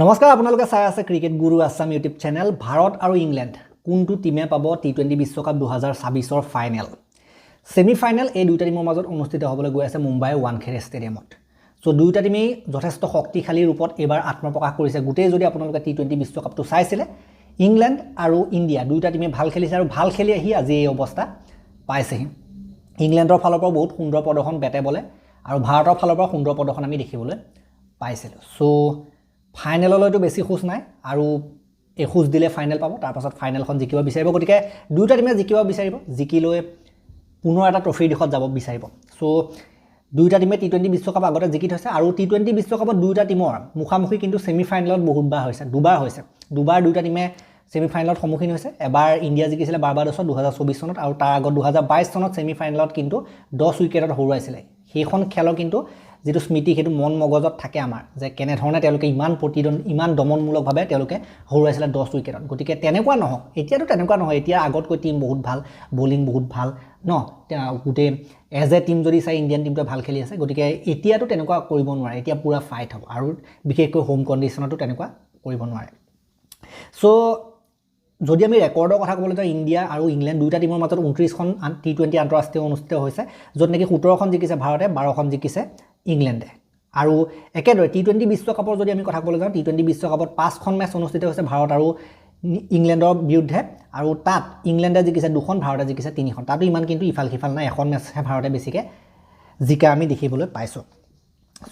নমস্কাৰ আপোনালোকে চাই আছে ক্ৰিকেট গুৰু আছাম ইউটিউব চেনেল। ভাৰত আৰু ইংলেণ্ড কোনটো টিমে পাব টি20 বিশ্বকাপ 2026ৰ ফাইনেল সেমিফাইনেল এই দুইটা টিমৰ মাজত অনুষ্ঠিত হ'বলৈ গৈ আছে মুম্বাইৰ ৱানখেড়ে ষ্টেডিয়ামত। সো দুইটা টিমেই যথেষ্ট শক্তিশালী ৰূপত এবাৰ আত্মপ্ৰকাশ কৰিছে। গোটেই যদি আপোনালোকে টি20 বিশ্বকাপটো চাইছিলে ইংলেণ্ড আৰু ইণ্ডিয়া দুইটা টিমে ভাল খেলিছে আৰু ভাল খেলি আহি আজি এই অৱস্থা পাইছেহি। ইংলেণ্ডৰ ফালৰ পৰা বহুত সুন্দৰ প্ৰদৰ্শন বেটে বলে আৰু ভাৰতৰ ফালৰ পৰা সুন্দৰ প্ৰদৰ্শন আমি দেখিবলৈ পাইছিলোঁ। সো ফাইনেললৈতো বেছি খোজ নাই আৰু এই খোজ দিলে ফাইনেল পাব, তাৰ পাছত ফাইনেলখন জিকিব বিচাৰিব। গতিকে দুইটা টিমে জিকিব বিচাৰিব, জিকি লৈ পুনৰ এটা ট্ৰফিৰ দিশত যাব বিচাৰিব। সো দুইটা টিমে টি20 বিশ্বকাপ আগতে জিকি থৈছে আৰু টি20 বিশ্বকাপত দুইটা টিমৰ মুখামুখি কিন্তু ছেমিফাইনেলত বহুতবাৰ হৈছে, দুবাৰ দুইটা টিমে ছেমিফাইনেলত সন্মুখীন হৈছে। এবাৰ ইণ্ডিয়া জিকিছিলে বাৰ্বাডছত 2024 চনত আৰু তাৰ আগত 2022 চনত ছেমিফাইনেলত কিন্তু 10 উইকেটত হৰুৱাইছিলে। সেইখন খেলৰ কিন্তু যেটো স্মৃতি হেতু মন মগজত থাকে আমাৰ যে কেনে ধৰণে তেওঁলোকে ইমান দমনমূলকভাৱে তেওঁলোকে হৰুৱাইছিল 10 উইকেটত। গতিকে তেনেকুৱা নহওক, এতিয়াতো তেনেকুৱা নহয়, এতিয়া আগতকৈ টিম বহুত ভাল, বোলিং বহুত ভাল ন, গোটেই এজ এ টিম যদি চাই ইণ্ডিয়ান টিমটোৱে ভাল খেলি আছে। গতিকে এতিয়াতো তেনেকুৱা কৰিব নোৱাৰে, এতিয়া পুৰা ফাইট হ'ব আৰু বিশেষকৈ হোম কণ্ডিশ্যনতো তেনেকুৱা কৰিব নোৱাৰে। সো যদি আমি ৰেকৰ্ডৰ কথা ক'বলৈ যাওঁ ইণ্ডিয়া আৰু ইংলেণ্ড দুইটা টিমৰ মাজত 29খন টি20 আন্তঃৰাষ্ট্ৰীয় অনুষ্ঠিত হৈছে, য'ত নেকি 17খন জিকিছে ভাৰতে, 12খন জিকিছে ইংলেণ্ডে। আৰু একেদৰে টি20 বিশ্বকাপৰ যদি আমি কথা ক'বলৈ যাওঁ টি20 বিশ্বকাপত 5খন মেচ অনুষ্ঠিত হৈছে ভাৰত আৰু ইংলেণ্ডৰ বিৰুদ্ধে, আৰু তাত ইংলেণ্ডে জিকিছে 2খন, ভাৰতে জিকিছে 3খন। তাতো ইমান কিন্তু ইফাল সিফাল নাই, এখন মেচহে ভাৰতে বেছিকৈ জিকা আমি দেখিবলৈ পাইছোঁ।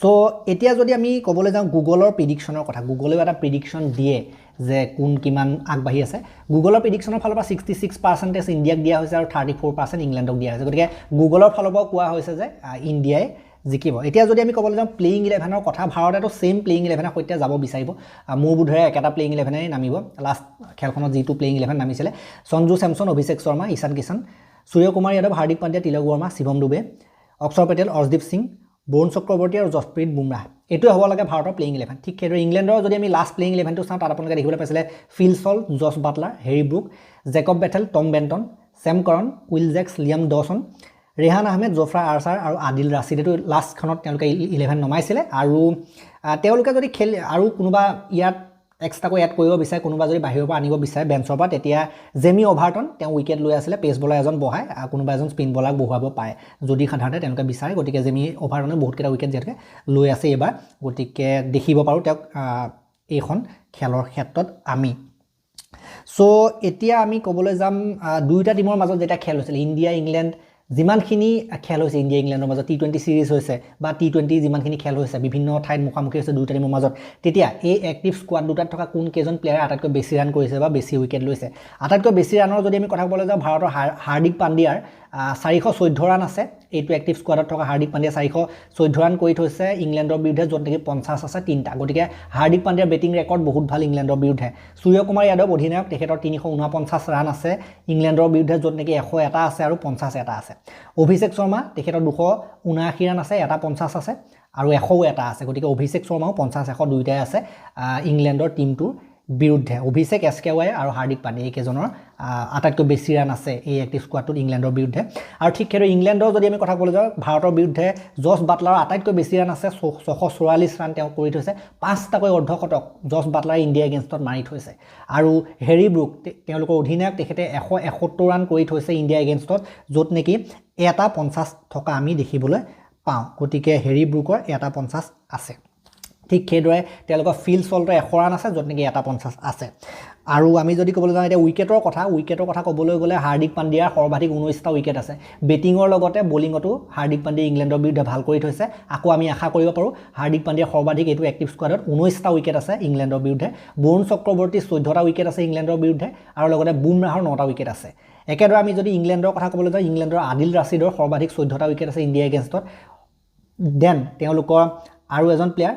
সো এতিয়া যদি আমি ক'বলৈ যাওঁ গুগলৰ প্ৰিডিকশ্যনৰ কথা, গুগলেও এটা প্ৰিডিকশ্যন দিয়ে যে কোন কিমান আগবাঢ়ি আছে। গুগলৰ প্ৰিডিকশ্যনৰ ফালৰ পৰা 66% ইণ্ডিয়াক দিয়া হৈছে আৰু 34% ইংলেণ্ডক দিয়া হৈছে। গতিকে গুগলৰ ফালৰ পৰা কোৱা হৈছে যে ইণ্ডিয়াই জিকিব। এতিয়া যদি আমি ক'বলৈ যাওঁ প্লেয়িং 11ৰ কথা, ভাৰতেতো ছেইম প্লেয়িং 11ৰ সৈতে যাব বিচাৰিব। মোৰ বোধেৰে একেটা প্লেয়িং 11ই নামিব। লাষ্ট খেলখনত যিটো প্লেয়িং 11 নামিছিলে সঞ্জু চেমছন, অভিষেক শৰ্মা, ঈশান কিষাণ, সূৰ্যকুমাৰ যাদৱ, হাৰ্দিক পাণ্ডিয়া, তিলক বৰ্মা, শিৱম ডুবে, অক্ষৰ পেটেল, অৰ্শদীপ সিং, বৰুণ চক্ৰৱৰ্তী আৰু জছপ্ৰীত বুমৰাহ, এইটোৱে হ'ব লাগে ভাৰতৰ প্লেয়িং 11। ঠিক সেইদৰে ইংলেণ্ডৰ যদি আমি লাষ্ট প্লেয়িং 11টো চাওঁ তাত আপোনালোকে দেখিবলৈ পাইছিলে Phil Salt, Jos Buttler, Harry Brook, Jacob Bethell, Tom Banton, Sam Curran, Will Jacks, Liam Dawson, Rehan Ahmed, Jofra Archer আৰু আদিল ৰাছিদ। এইটো লাষ্টখনত তেওঁলোকে 11 নমাইছিলে। আৰু তেওঁলোকে যদি আৰু কোনোবা ইয়াত এক্সট্ৰাকৈ এড কৰিব বিচাৰে, কোনোবা যদি বাহিৰৰ পৰা আনিব বিচাৰে বেঞ্চৰ পৰা, তেতিয়া জেমি অভাৰটন তেওঁ উইকেট লৈ আছিলে, পেচ বলাৰ এজন বহাই কোনোবা এজন স্পিন বলাৰ বহুৱাব পাৰে যদি সাধাৰণতে তেওঁলোকে বিচাৰে। গতিকে জেমি অভাৰটনে বহুতকেইটা উইকেট যিহেতুকে লৈ আছে এইবাৰ, গতিকে দেখিব পাৰোঁ তেওঁক এইখন খেলৰ ক্ষেত্ৰত আমি। সো এতিয়া আমি ক'বলৈ যাম দুইটা টিমৰ মাজত যেতিয়া খেল হৈছিল ইণ্ডিয়া ইংলেণ্ড, যিমানখিনি খেল হৈছে ইণ্ডিয়া ইংলেণ্ডৰ মাজত টি20 সিৰিজ হৈছে বা টি20 যিমানখিনি খেল হৈছে বিভিন্ন ঠাইত মুখামুখি হৈছে দুইটা টিমৰ মাজত, তেতিয়া এই এক্টিভ স্কোৱাড দুটাত থকা কোন কেইজন প্লেয়াৰে আটাইতকৈ বেছি ৰান কৰিছে বা বেছি উইকেট লৈছে। আটাইতকৈ বেছি ৰানৰ যদি আমি কথা ক'বলৈ যাওঁ ভাৰতৰ হাৰ্দিক পাণ্ডিয়াৰ 414 ৰান আছে। এইটো এক্টিভ স্কোৱাডত থকা হাৰ্দিক পাণ্ডিয়া 414 ৰান কৰি থৈছে ইংলেণ্ডৰ বিৰুদ্ধে, য'ত নেকি 50 আছে 3টা। গতিকে হাৰ্দিক পাণ্ডিয়াৰ বেটিং ৰেকৰ্ড বহুত ভাল ইংলেণ্ডৰ বিৰুদ্ধে। সূৰ্যকুমাৰ যাদৱ অধিনায়ক, তেখেতৰ 349 ৰান আছে ইংলেণ্ডৰ বিৰুদ্ধে, য'ত নেকি 100 আছে আৰু 50 আছে। অভিষেক শৰ্মা তেখেতৰ 279 ৰান আছে, 50 আছে আৰু 100 আছে। গতিকে অভিষেক শৰ্মাও 50, 100 দুইটাই আছে ইংলেণ্ডৰ টিমটোৰ বিৰুদ্ধে। অভিষেক, SKY আৰু হাৰ্দিক পাণ্ডিয়া এইকেইজনৰ আটাইতকৈ বেছি ৰান আছে এই এক্টিভ স্কোৱাডটোত ইংলেণ্ডৰ বিৰুদ্ধে। আৰু ঠিক সেইদৰে ইংলেণ্ডৰ যদি আমি কথা ক'বলৈ যাওঁ ভাৰতৰ বিৰুদ্ধে জছ বাটলাৰৰ আটাইতকৈ বেছি ৰান আছে, 644 ৰান তেওঁ কৰি থৈছে, 5টাকৈ অৰ্ধশতক জছ বাটলাৰে ইণ্ডিয়া এগেইনষ্টত মাৰি থৈছে। আৰু হেৰি ব্ৰুক তেওঁলোকৰ অধিনায়ক, তেখেতে 171 ৰান কৰি থৈছে ইণ্ডিয়া এগেইনষ্টত, য'ত নেকি 50 থকা আমি দেখিবলৈ পাওঁ। গতিকে হেৰি ব্ৰুকৰ 50 আছে। ঠিক সেইদৰে তেওঁলোকৰ ফিল ছল্টৰ 100 ৰান আছে, য'ত নেকি 50 আছে। আৰু আমি যদি ক'বলৈ যাওঁ এতিয়া উইকেটৰ কথা ক'বলৈ গ'লে হাৰ্দিক পাণ্ডিয়াৰ সৰ্বাধিক 19টা উইকেট আছে। বেটিঙৰ লগতে বলিঙতো হাৰ্দিক পাণ্ডিয়া ইংলেণ্ডৰ বিৰুদ্ধে ভাল কৰি থৈছে। আকৌ আমি আশা কৰিব পাৰোঁ হাৰ্দিক পাণ্ডিয়াৰ সৰ্বাধিক এইটো এক্টিভ স্কোৱাডত 19টা উইকেট আছে ইংলেণ্ডৰ বিৰুদ্ধে। বৰুণ চক্ৰৱৰ্তী 14টা উইকেট আছে ইংলেণ্ডৰ বিৰুদ্ধে আৰু লগতে বুমৰাহৰ 9টা উইকেট আছে। একেদৰে আমি যদি ইংলেণ্ডৰ কথা ক'বলৈ যাওঁ ইংলেণ্ডৰ আদিল ৰাছিদৰ সৰ্বাধিক 14টা উইকেট আছে ইণ্ডিয়া এগেইনষ্টত। দেন তেওঁলোকৰ আৰু এজন player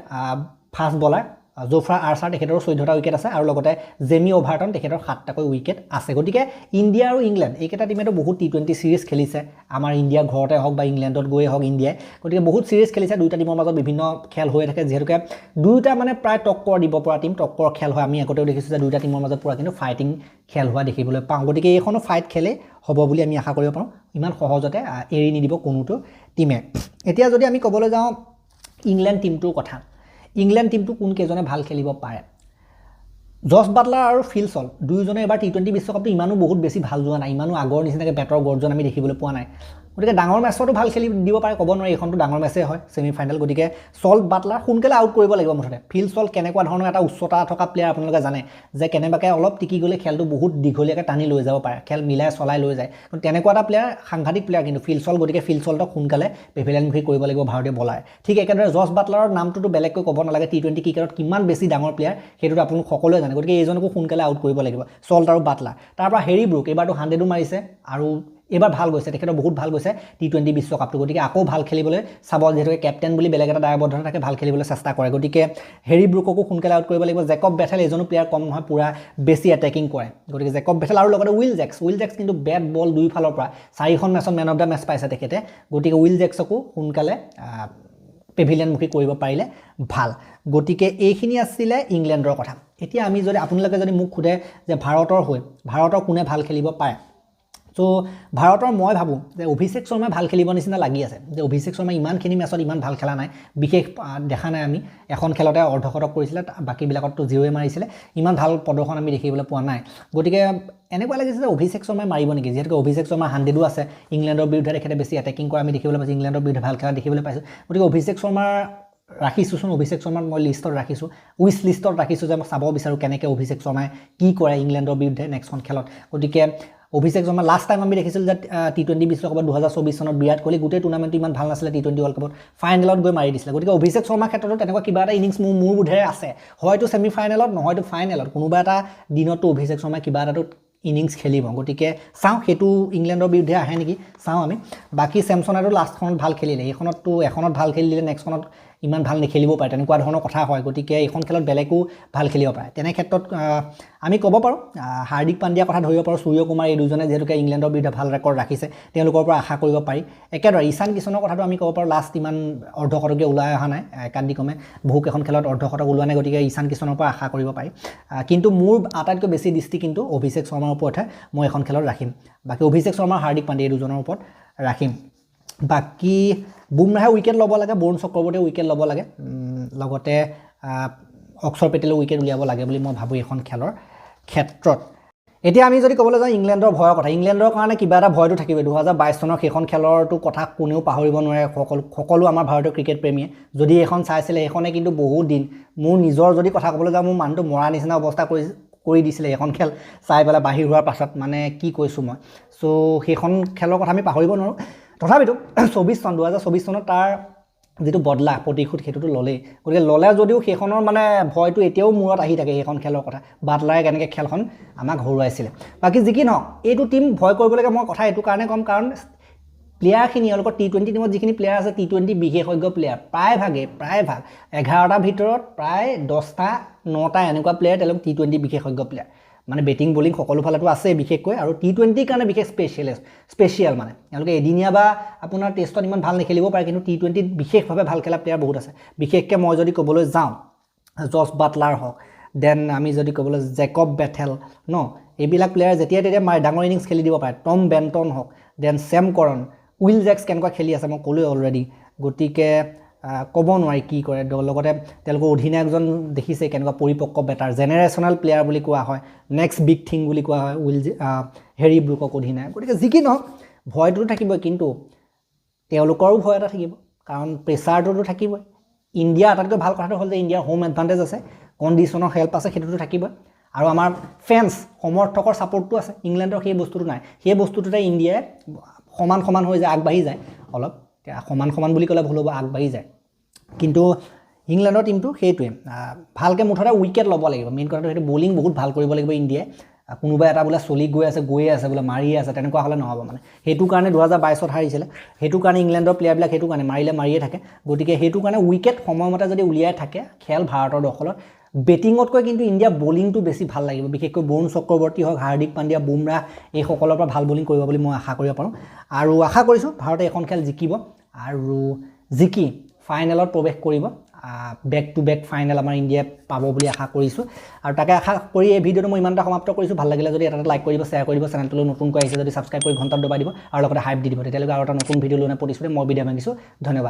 fast bowler Jofra Archer, তেখেতৰো 14টা উইকেট আছে আৰু লগতে জেমি অভাৰটন তেখেতৰ 7টাকৈ উইকেট আছে। গতিকে ইণ্ডিয়া আৰু ইংলেণ্ড এইকেইটা টিমেতো বহুত টি20 সিৰিজ খেলিছে, আমাৰ ইণ্ডিয়াৰ ঘৰতে হওক বা ইংলেণ্ডত গৈয়ে হওক ইণ্ডিয়াই। গতিকে বহুত সিৰিজ খেলিছে, দুইটা টিমৰ মাজত বিভিন্ন খেল হৈ থাকে, যিহেতুকে দুইটা মানে প্ৰায় টক্কৰ দিব পৰা টিম, টক্কৰ খেল হয়। আমি আগতেও দেখিছোঁ যে দুইটা টিমৰ মাজত পুৰা কিন্তু ফাইটিং খেল হোৱা দেখিবলৈ পাওঁ। গতিকে এইখনো ফাইট খেলেই হ'ব বুলি আমি আশা কৰিব পাৰোঁ, ইমান সহজতে এৰি নিদিব কোনোটো টিমে। এতিয়া যদি আমি ক'বলৈ যাওঁ ইংলেণ্ড টিমটোৰ কথা, ইংলেণ্ড টিমটো কোন কেইজনে ভাল খেলিব পাৰে। জছ বাটলাৰ আৰু ফিল চল দুয়োজনে এবাৰ টি20 বিশ্বকাপটো ইমানো বহুত বেছি ভাল যোৱা নাই, ইমানো আগৰ নিচিনাকৈ বেটৰ গৰ্জন আমি দেখিবলৈ পোৱা নাই। গতিকে ডাঙৰ মেচতো ভাল খেলি দিব পাৰে, ক'ব নোৱাৰি, এইখনটো ডাঙৰ মেচেই হয় ছেমি ফাইনেল। গতিকে চল বাটলাৰ সোনকালে আউট কৰিব লাগিব মুঠতে। ফিল চল কেনেকুৱা ধৰণৰ এটা উচ্চতা থকা প্লেয়াৰ আপোনালোকে জানে, যে কেনেবাকৈ অলপ টিকি গ'লে খেলটো বহুত দীঘলীয়াকৈ টানি লৈ যাব পাৰে, খেল মিলাই চলাই লৈ যায়। তেনেকুৱা এটা প্লেয়াৰ, সাংঘাতিক প্লেয়াৰ কিন্তু ফিল চল। গতিকে ফিল চলক সোনকালে পেভিলিয়নমুখী কৰিব লাগিব ভাৰতীয় বলাৰ। ঠিক একেদৰে জছ বাটলাৰৰ নামটোতো বেলেগকৈ ক'ব নালাগে, টি20 ক্ৰিকেটত কিমান বেছি ডাঙৰ প্লেয়াৰ সেইটোতো আপোনালোক সকলোৱে জানে। গতিকে এইজনকো সোনকালে আউট কৰিব লাগিব, চল্ট আৰু বাটলাৰ। তাৰপৰা হেৰি ব্ৰুক এইবাৰতো 100ও মাৰিছে আৰু এইবাৰ ভাল গৈছে, তেখেতৰ বহুত ভাল গৈছে টি20 বিশ্বকাপটো। গতিকে আকৌ ভাল খেলিবলৈ চাব, যিহেতুকে কেপ্টেইন বুলি বেলেগ এটা দায়বদ্ধতা থাকে, ভাল খেলিবলৈ চেষ্টা কৰে। গতিকে হেৰি ব্ৰুককো সোনকালে আউট কৰিব লাগিব। জেকব বেথেল এজনো প্লেয়াৰ কম নহয়, পূৰা বেছি এটেকিং কৰে। গতিকে জেকব বেথেল আৰু লগতে উইল জেক্স কিন্তু বেট বল দুইফালৰ পৰা 4খন মেচত মেন অফ দ্য মেচ পাইছে তেখেতে। গতিকে উইল জেক্সকো সোনকালে পেভিলিয়নমুখী কৰিব পাৰিলে ভাল। গতিকে এইখিনি আছিলে ইংলেণ্ডৰ কথা। এতিয়া আমি যদি আপোনালোকে যদি মোক সোধে যে ভাৰতৰ কোনে ভাল খেলিব পাৰে, চ' ভাৰতৰ মই ভাবোঁ যে অভিষেক শৰ্মাই ভাল খেলিব নিচিনা লাগি আছে। যে অভিষেক শৰ্মাই ইমানখিনি মেচত ইমান ভাল খেলা নাই, বিশেষ দেখা নাই আমি। এখন খেলতে অৰ্ধশতক কৰিছিলে, বাকীবিলাকততো জিৰ'য়ে মাৰিছিলে, ইমান ভাল প্ৰদৰ্শন আমি দেখিবলৈ পোৱা নাই। গতিকে এনেকুৱা লাগিছে যে অভিষেক শৰ্মাই মাৰিব নেকি, যিহেতুকে অভিষেক শৰ্মাৰ 100ও আছে, ইংলেণ্ডৰ বিৰুদ্ধে তেখেতে বেছি এটেকিং কৰা আমি দেখিবলৈ পাইছোঁ, ইংলেণ্ডৰ বিৰুদ্ধে ভাল খেলা দেখিবলৈ পাইছোঁ। গতিকে অভিষেক শৰ্মাৰ ৰাখিছোঁচোন, অভিষেক শৰ্মাক মই লিষ্টত ৰাখিছোঁ, উইচ লিষ্টত ৰাখিছোঁ, যে মই চাব বিচাৰোঁ কেনেকৈ অভিষেক শৰ্মাই কি কৰে ইংলেণ্ডৰ বিৰুদ্ধে নেক্সটখন খেলত। গতিকে অভিষেক শৰ্মা লাষ্ট টাইম আমি দেখিছিলোঁ যে টি20 বিশ্বকাপত 2024 চনত বিৰাট কোহলি গোটেই টুৰ্ণামেণ্টটো ইমান ভাল নাছিলে, টি20 ৱৰ্ল্ড কাপত ফাইনেলত গৈ মাৰি দিছিলে। গতিকে অভিষেক শৰ্মাৰ ক্ষেত্ৰতো তেনেকুৱা কিবা এটা ইনিংছ মোৰ বোধেৰে আছে, হয়তো ছেমি ফাইনেলত নহয়তো ফাইনেলত, কোনোবা এটা দিনতো অভিষেক শৰ্মাই কিবা এটাতো ইনিংছ খেলিব। গতিকে চাওঁ সেইটো ইংলেণ্ডৰ বিৰুদ্ধে আহে নেকি, চাওঁ আমি। বাকী চেমছনেতো লাষ্টখনত ভাল খেলিলে, এইখনততো এখনত ভাল খেলিলে নেক্সটখনত ইমান ভাল নেখেলিব পাৰে, তেনেকুৱা ধৰণৰ কথা হয়। গতিকে এইখন খেলত বেলেগো ভাল খেলিব পাৰে। তেনে ক্ষেত্ৰত আমি ক'ব পাৰোঁ হাৰ্দিক পাণ্ডিয়াৰ কথা ধৰিব পাৰোঁ, সূৰ্যকুমাৰ, এই দুজনে যিহেতুকে ইংলেণ্ডৰ বিৰুদ্ধে ভাল ৰেকৰ্ড ৰাখিছে, তেওঁলোকৰ পৰা আশা কৰিব পাৰি। একেদৰে ঈশান কিষণৰ কথাটো আমি ক'ব পাৰোঁ, লাষ্ট ইমান অৰ্ধশতকে ওলাই অহা নাই, একাদিক্ৰমে বহুকেইখন খেলত অৰ্ধশতক ওলোৱা নাই। গতিকে ঈশান কিষণৰ পৰা আশা কৰিব পাৰি। কিন্তু মোৰ আটাইতকৈ বেছি দৃষ্টি কিন্তু অভিষেক শৰ্মাৰ ওপৰতহে মই এখন খেলত ৰাখিম। বাকী অভিষেক শৰ্মা, হাৰ্দিক পাণ্ডিয়া এই দুজনৰ ওপৰত ৰাখিম। বাকী বুমৰাহে উইকেট ল'ব লাগে, বৰুণ চক্ৰৱৰ্তীয়ে উইকেট ল'ব লাগে, লগতে অক্ষৰ পেটেলেও উইকেট উলিয়াব লাগে বুলি মই ভাবোঁ এইখন খেলৰ ক্ষেত্ৰত। এতিয়া আমি যদি ক'বলৈ যাওঁ ইংলেণ্ডৰ ভয়ৰ কথা, ইংলেণ্ডৰ কাৰণে কিবা এটা ভয়টো থাকিবই। 2022 চনৰ সেইখন খেলৰটো কথা কোনেও পাহৰিব নোৱাৰে, সকলো আমাৰ ভাৰতীয় ক্ৰিকেট প্ৰেমীয়ে যদি এইখন চাইছিলে, এইখনে কিন্তু বহুত দিন, মোৰ নিজৰ যদি কথা ক'বলৈ যাওঁ, মোৰ মানুহটো মৰা নিচিনা অৱস্থা কৰি দিছিলে এইখন খেল চাই পেলাই বাহিৰ হোৱাৰ পাছত, মানে কি কৈছোঁ মই। চ' সেইখন খেলৰ কথা আমি পাহৰিব নোৱাৰোঁ। তথাপিতো 2024 চনত তাৰ যিটো বদলা প্ৰতিশোধ সেইটোতো ল'লেই। গতিকে ল'লে যদিও সেইখনৰ মানে ভয়টো এতিয়াও মূৰত আহি থাকে সেইখন খেলৰ কথা, বাটলাৰে কেনেকৈ খেলখন আমাক হৰুৱাইছিলে। বাকী যি কি নহওক, এইটো টীম ভয় কৰিবলগীয়া মই কথা এইটো কাৰণে ক'ম, কাৰণ প্লেয়াৰখিনি এওঁলোকৰ টি20 টীমত যিখিনি প্লেয়াৰ আছে, টি20 বিশেষজ্ঞ প্লেয়াৰ প্ৰায়ভাগ 11টাৰ ভিতৰত প্ৰায় 10টা 9টা এনেকুৱা প্লেয়াৰ তেওঁলোক টি20 বিশেষজ্ঞ প্লেয়াৰ, মানে বেটিং বলিং সকলো ফালেতো আছে বিশেষকৈ, আৰু টি20ৰ কাৰণে বিশেষ স্পেচিয়েল মানে তেওঁলোকে এদিনীয়া বা আপোনাৰ টেষ্টত ইমান ভাল নেখেলিব পাৰে, কিন্তু টি20ত বিশেষভাৱে ভাল খেলা প্লেয়াৰ বহুত আছে। বিশেষকৈ মই যদি ক'বলৈ যাওঁ জছ বাটলাৰ হওক, দেন আমি যদি ক'বলৈ জেকব বেথেল এইবিলাক প্লেয়াৰ যেতিয়া তেতিয়া ডাঙৰ ইনিংছ খেলি দিব পাৰে, টম বেণ্টন হওক, দেন ছেম কৰণ, উইল জেক্স কেনেকুৱা খেলি আছে মই ক'লোৱে অলৰেডি। গতিকে ক'ব নোৱাৰি কি কৰে। লগতে তেওঁলোকৰ অধিনায়কজন দেখিছে কেনেকুৱা পৰিপক্ক বেটাৰ, জেনেৰেশ্যনেল প্লেয়াৰ বুলি কোৱা হয়, নেক্সট বিগ থিং বুলি কোৱা হয় হেৰি ব্ৰুকক অধিনায়ক। গতিকে যি কি নহওক ভয়টোতো থাকিবই, কিন্তু তেওঁলোকৰো ভয় এটা থাকিব, কাৰণ প্ৰেছাৰটোতো থাকিবই। ইণ্ডিয়া আটাইতকৈ ভাল কথাটো হ'ল যে ইণ্ডিয়াৰ হোম এডভান্টেজ আছে, কণ্ডিশ্যনৰ হেল্প আছে, সেইটোতো থাকিবই। আৰু আমাৰ ফেন্স সমৰ্থকৰ ছাপোৰ্টটো আছে, ইংলেণ্ডৰ সেই বস্তুটো নাই। সেই বস্তুটোতে ইণ্ডিয়াই সমান হৈ যায়, আগবাঢ়ি যায় অলপ, সমান বুলি ক'লে ভুল হ'ব, আগবাঢ়ি যায়। কিন্তু ইংলেণ্ডৰ টিমটো সেইটোৱে, ভালকৈ মুঠতে উইকেট ল'ব লাগিব, মেইন কথাটো সেইটো। বলিং বহুত ভাল কৰিব লাগিব ইণ্ডিয়াই, কোনোবা এটা বোলে চলি গৈয়ে আছে বোলে মাৰিয়ে আছে, তেনেকুৱা হ'লে নহ'ব মানে। সেইটো কাৰণে 2022ত হাৰিছিলে, সেইটো কাৰণে ইংলেণ্ডৰ প্লেয়াৰবিলাক সেইটো কাৰণে মাৰিয়ে থাকে। গতিকে সেইটো কাৰণে উইকেট সময়মতে যদি উলিয়াই থাকে খেল ভাৰতৰ দখলত, বেটিঙতকৈ কিন্তু ইণ্ডিয়া বলিংটো বেছি ভাল লাগিব, বিশেষকৈ বৰুণ চক্ৰৱৰ্তী হওক, হাৰ্দিক পাণ্ডিয়া, বুমৰাহ এইসকলৰ পৰা ভাল বলিং কৰিব বুলি মই আশা কৰিব পাৰোঁ। আৰু আশা কৰিছোঁ ভাৰতে এখন খেল জিকিব, আৰু জিকি ফাইনেলত প্ৰৱেশ কৰিব। বেক টু বেক ফাইনেল আমাৰ ইণ্ডিয়াই পাব বুলি আশা কৰিছোঁ, আৰু তাকে আশা কৰি এই ভিডিঅ'টো মই ইমানটা সমাপ্ত কৰিছোঁ। ভাল লাগিলে যদি এটা লাইক কৰিব, শ্বেয়াৰ কৰিব, চেনেলটোলৈ নতুনকৈ আহিছে যদি ছাবস্ক্ৰাইব কৰি ঘণ্টাত দবাই দিব, আৰু লগতে হাইপ দি দিব। তেতিয়ালৈকে আৰু এটা নতুন ভিডিঅ' লৈ প্ৰতিশ্ৰুতি মই বিদায় মাগিছোঁ। ধন্যবাদ।